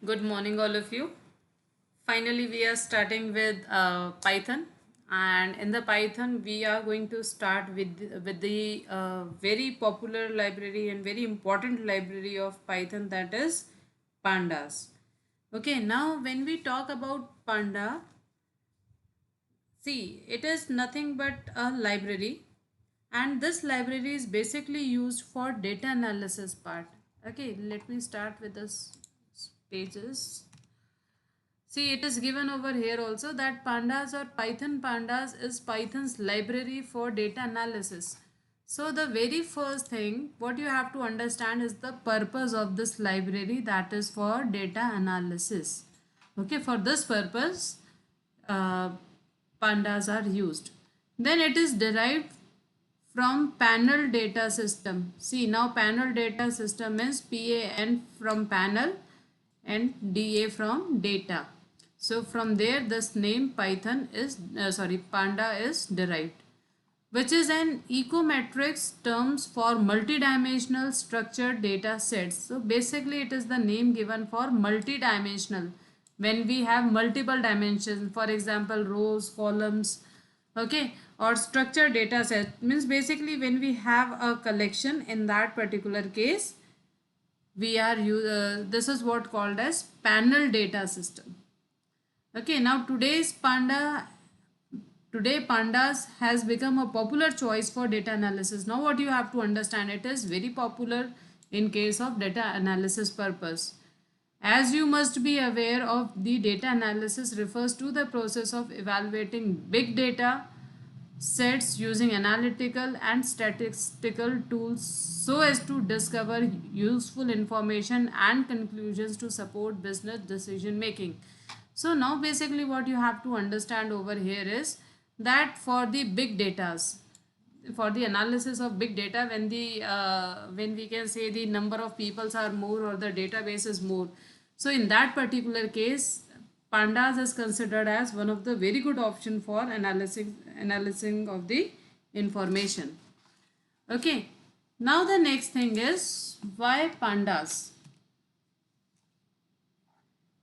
Good morning, all of you. Finally, we are starting with Python, and in the Python, we are going to start with the very popular library and very important library of Python, that is Pandas. Okay, now when we talk about Panda, see, it is nothing but a library, and this library is basically used for data analysis part. Okay, let me start with this pages. See, it is given over here also that pandas or Python pandas is Python's library for data analysis. So the very first thing what you have to understand is the purpose of this library, that is for data analysis. Okay, for this purpose uh, pandas are used. Then it is derived from panel data system. See, now panel data system is PAN from panel and DA from data. So from there this name Python is Panda is derived, which is an ecometrics terms for multidimensional structured data sets. So basically it is the name given for multidimensional, when we have multiple dimensions, for example rows, columns, okay, or structured data set means basically when we have a collection, in that particular case we are this is what called as panel data system. Okay, now today pandas has become a popular choice for data analysis. Now what you have to understand, it is very popular in case of data analysis purpose. As you must be aware of, the data analysis refers to the process of evaluating big data sets using analytical and statistical tools so as to discover useful information and conclusions to support business decision making. So now basically what you have to understand over here is that for the big datas, for the analysis of big data, when we can say the number of peoples are more or the database is more, so in that particular case pandas is considered as one of the very good option for analyzing of the information. Okay, now the next thing is why pandas.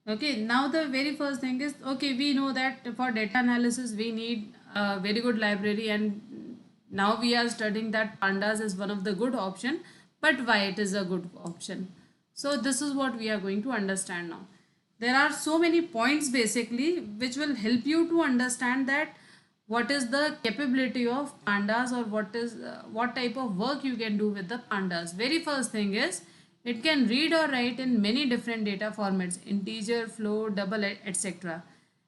Okay, now the very first thing is, okay, we know that for data analysis we need a very good library, and now we are studying that pandas is one of the good option, but why it is a good option? So this is what we are going to understand now. There are so many points basically which will help you to understand that what is the capability of pandas, or what type of work you can do with the pandas. Very first thing is it can read or write in many different data formats: integer, float, double, etc.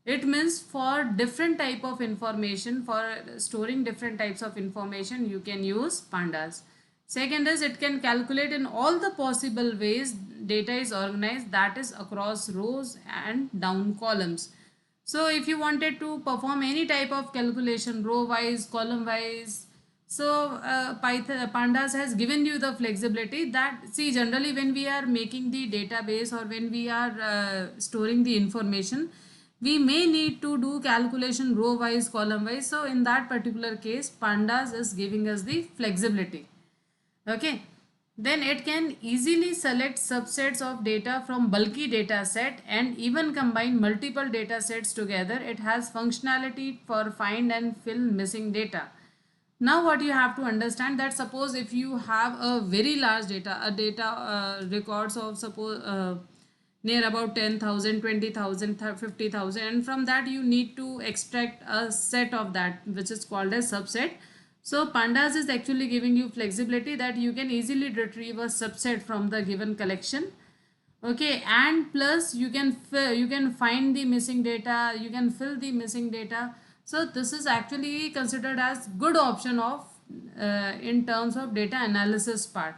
It means for different type of information, for storing different types of information, you can use pandas. Second is it can calculate in all the possible ways data is organized, that is across rows and down columns. So if you wanted to perform any type of calculation, row wise, column wise, so Python pandas has given you the flexibility that, see, generally when we are making the database or when we are storing the information, we may need to do calculation row wise, column wise. So in that particular case pandas is giving us the flexibility. Okay, then it can easily select subsets of data from bulky data set and even combine multiple data sets together. It has functionality for find and fill missing data. Now what you have to understand, that suppose if you have a very large data, a data records of suppose near about 10,000, 20,000, 50,000, and from that you need to extract a set of that which is called as subset. So pandas is actually giving you flexibility that you can easily retrieve a subset from the given collection. Okay, and plus you can find the missing data, you can fill the missing data. So this is actually considered as good option of in terms of data analysis part.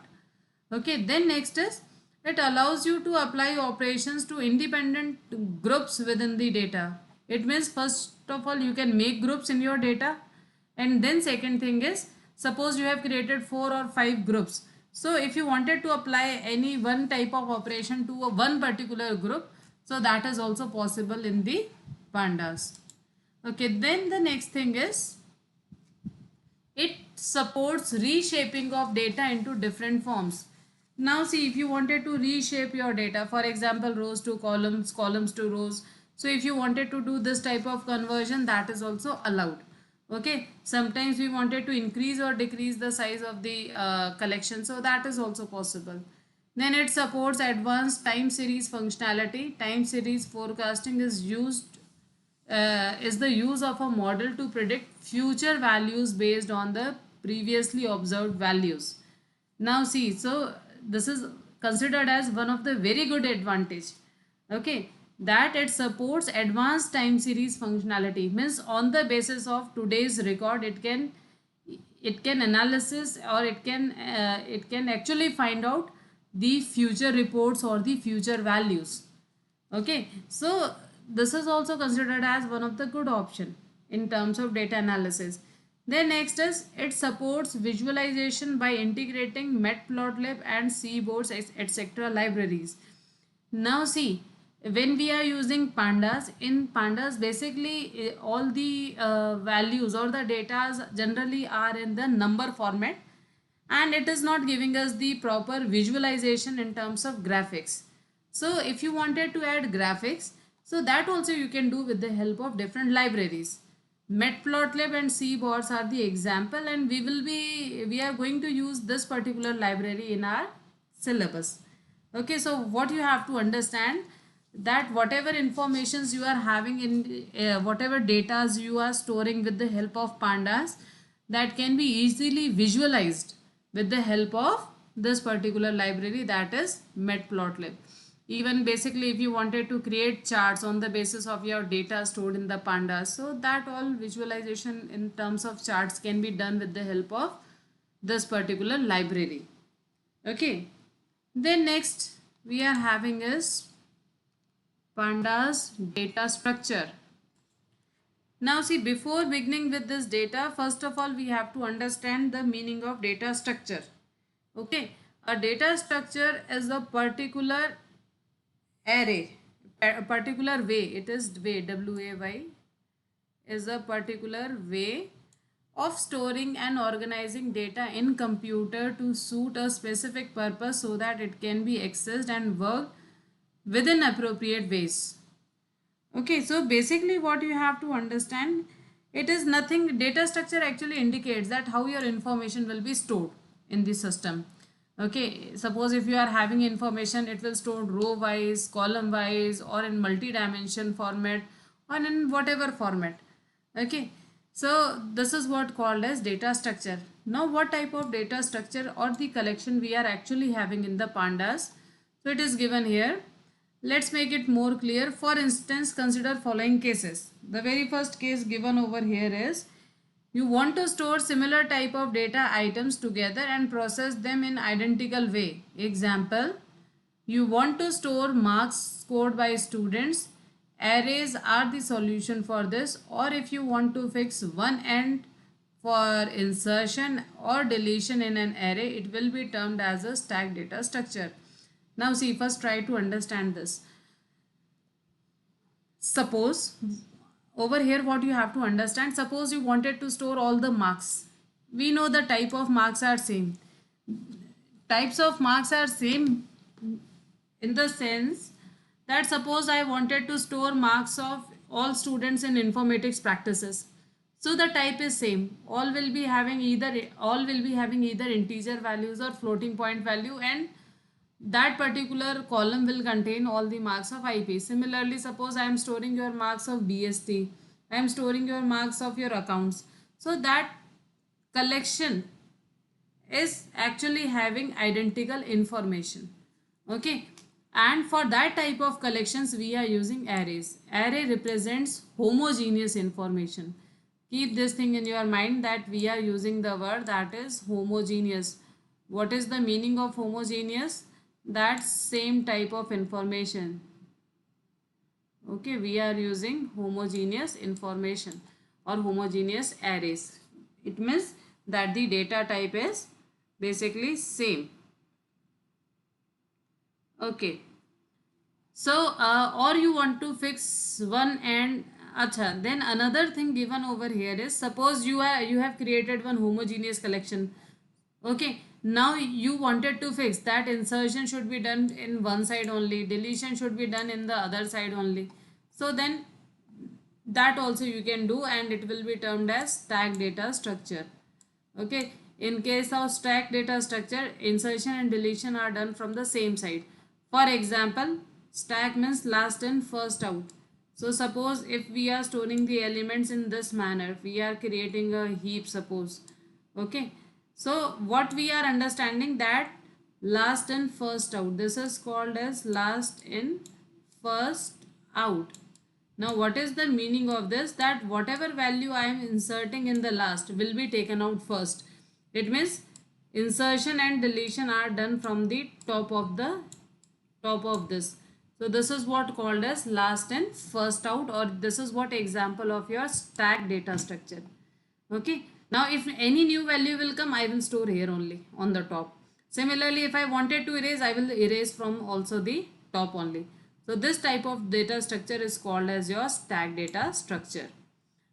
Okay, then next is it allows you to apply operations to independent groups within the data. It means first of all you can make groups in your data, and then second thing is, suppose you have created 4 or 5 groups. So if you wanted to apply any one type of operation to a one particular group, so that is also possible in the pandas. Okay, then the next thing is it supports reshaping of data into different forms. Now see, if you wanted to reshape your data, for example rows to columns, columns to rows, so if you wanted to do this type of conversion, that is also allowed. Okay, sometimes we wanted to increase or decrease the size of the collection, so that is also possible. Then it supports advanced time series functionality. Time series forecasting is the use of a model to predict future values based on the previously observed values. Now see, so this is considered as one of the very good advantage. Okay, that it supports advanced time series functionality, means on the basis of today's record it can analysis, or it can actually find out the future reports or the future values. Okay, so this is also considered as one of the good option in terms of data analysis. Then next is it supports visualization by integrating Matplotlib and Seaboards etc. libraries. Now see, when we are using pandas, in pandas basically all the values or the data generally are in the number format, and it is not giving us the proper visualization in terms of graphics. So if you wanted to add graphics, so that also you can do with the help of different libraries. Matplotlib and Seaboards are the example, and we are going to use this particular library in our syllabus. Okay, so what you have to understand, that whatever informations you are having in whatever datas you are storing with the help of pandas, that can be easily visualized with the help of this particular library, that is Matplotlib. Even basically if you wanted to create charts on the basis of your data stored in the pandas, so that all visualization in terms of charts can be done with the help of this particular library. Okay, then next we are having is pandas data structure. Now see, before beginning with this data, first of all we have to understand the meaning of data structure. Okay, a data structure is a particular array, a particular way, it is way, W-A-Y, is a particular way of storing and organizing data in computer to suit a specific purpose so that it can be accessed and worked within appropriate ways. Okay, so basically what you have to understand, it is nothing, data structure actually indicates that how your information will be stored in the system. Okay, suppose if you are having information, it will store row wise, column wise, or in multi-dimension format, or in whatever format. Okay, so this is what called as data structure. Now what type of data structure or the collection we are actually having in the pandas? So it is given here. Let's make it more clear. For instance, consider following cases. The very first case given over here is, you want to store similar type of data items together and process them in identical way. Example, you want to store marks scored by students. Arrays are the solution for this. Or if you want to fix one end for insertion or deletion in an array, it will be termed as a stack data structure. Now see, first try to understand this. Suppose over here what you have to understand, suppose you wanted to store all the marks. We know the type of marks are same. Types of marks are same in the sense that suppose I wanted to store marks of all students in informatics practices. So the type is same. All will be having either integer values or floating point value, and that particular column will contain all the marks of IP. Similarly, suppose I am storing your marks of BST, I am storing your marks of your accounts. So that collection is actually having identical information. Okay, and for that type of collections we are using arrays. Array represents homogeneous information. Keep this thing in your mind that we are using the word that is homogeneous. What is the meaning of homogeneous? That same type of information. Okay, we are using homogeneous information or homogeneous arrays. It means that the data type is basically same. Okay, so or you want to fix one and acha, then another thing given over here is, suppose you have created one homogeneous collection. Okay, now you wanted to fix that insertion should be done in one side only, deletion should be done in the other side only. So then that also you can do, and it will be termed as stack data structure. Okay, in case of stack data structure, insertion and deletion are done from the same side. For example, stack means last in first out. So suppose if we are storing the elements in this manner, we are creating a heap, suppose. Okay, so what we are understanding, that last in first out, this is called as last in first out. Now what is the meaning of this? That whatever value I am inserting in the last will be taken out first. It means insertion and deletion are done from the top of this. So this is what called as last in first out, or this is what example of your stack data structure. Okay, now if any new value will come, I will store here only on the top. Similarly, if I wanted to erase, I will erase from also the top only. So this type of data structure is called as your stack data structure.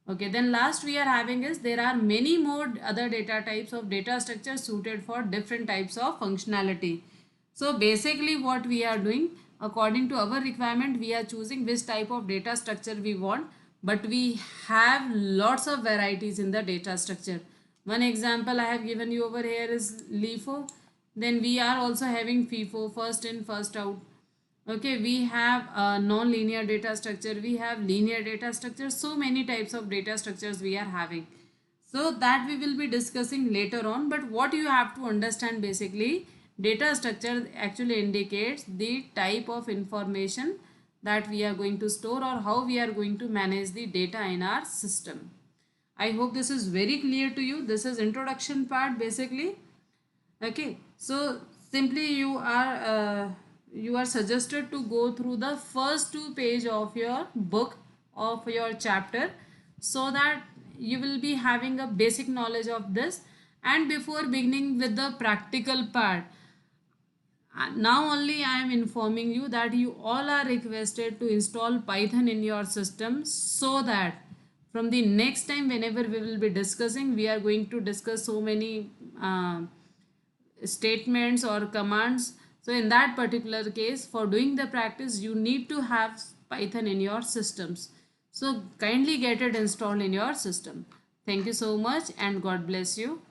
Okay, then last we are having is, there are many more other data types of data structure suited for different types of functionality. So basically what we are doing, according to our requirement, we are choosing which type of data structure we want, but we have lots of varieties in the data structure. One example I have given you over here is LIFO. Then we are also having FIFO, first in first out. Okay, we have a non-linear data structure, we have linear data structure, so many types of data structures we are having. So that we will be discussing later on, but what you have to understand, basically data structure actually indicates the type of information that we are going to store, or how we are going to manage the data in our system. I hope this is very clear to you. This is introduction part basically. Okay, so simply you are suggested to go through the first two page of your book, of your chapter, so that you will be having a basic knowledge of this. And before beginning with the practical part, now only I am informing you that you all are requested to install Python in your system, so that from the next time whenever we will be discussing, we are going to discuss so many statements or commands. So in that particular case, for doing the practice, you need to have Python in your systems. So kindly get it installed in your system. Thank you so much, and God bless you.